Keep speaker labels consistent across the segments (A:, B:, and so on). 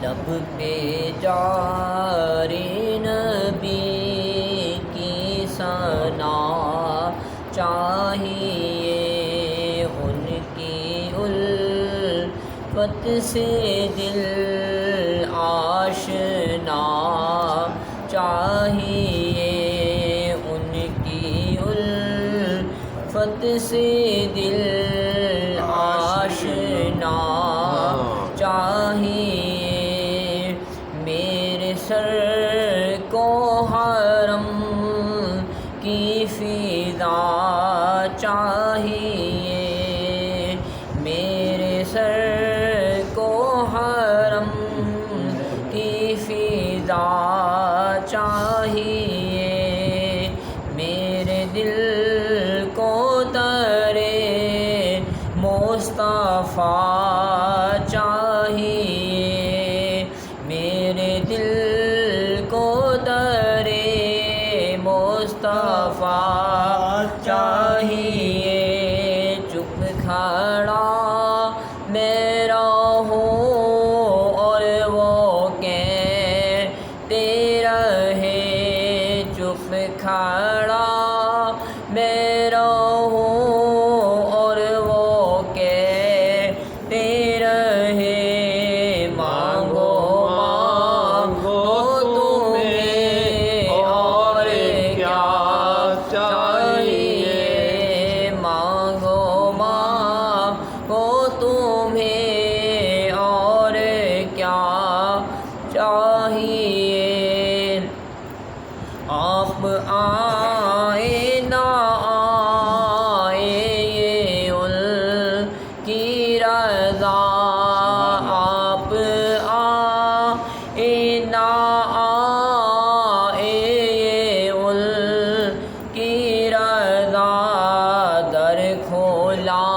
A: لب پہ جاری نبی کی ثنا چاہیے، ان کی الفت سے دل آشنا چاہیے، ان کی الفت سے دل آشنا چاہیے، میرے سر کو حرم کی فضا چاہیے، میرے سر کو حرم کی فضا چاہیے، میرے دل کو ترے مصطفیٰ چاہیے، میرے دل کو ترے مصطفیٰ چاہیے، چپ کھڑا میرا ہو اور وہ کہتے رہے، چپ کھڑا میرا ہو اور وہ کہتے رہے، مانگو مانگو تمہیں اور کیا چاہیے، مانگو مانگو تمہیں اور کیا چاہیے، آپ آئے نہ آئے یہ ان کی رضا، آپ آئے نہ آئے یہ ان کی رضا، در کھولا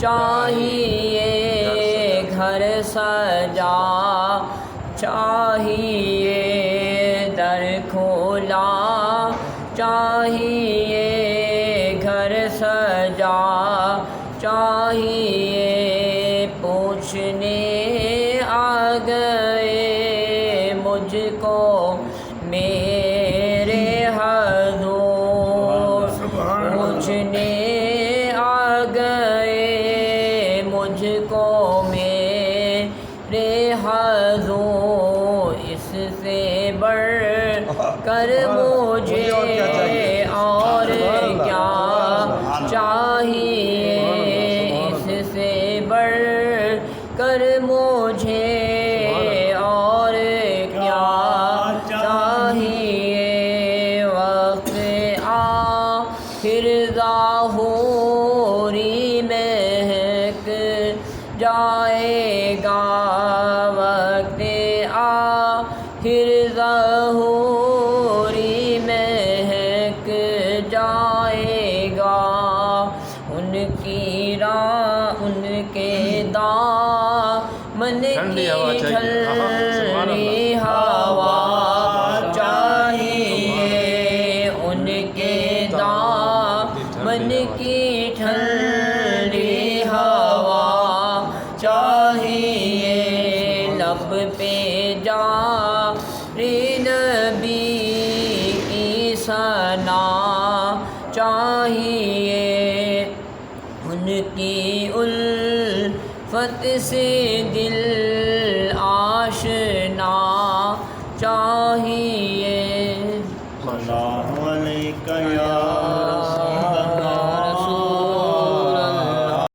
A: چاہیے، گھر سجا چاہیے، در کھولا چاہیے، گھر سجا چاہیے، پوچھنے آ گئے مجھ کو میرے حضور، پوچھنے آ گئے مجھ کو میرے حضور، اس سے بڑھ کر مجھے اور کیا چاہیے، اس سے بڑھ کر مجھے اور کیا چاہیے، وقت آخر ظہوری مہک جائے گا، وقت آخر ظہوری مہک جائے گا، ان کی راہ ان کے دامن کی ٹھنڈی ہوا چاہیے، ان کے دامن کی ٹھنڈی ہوا چاہیے، لب پہ جاری نبی کی ثنا چاہیے، ان کی الفت سے دل آشنا چاہیے،
B: صلی اللہ علیہ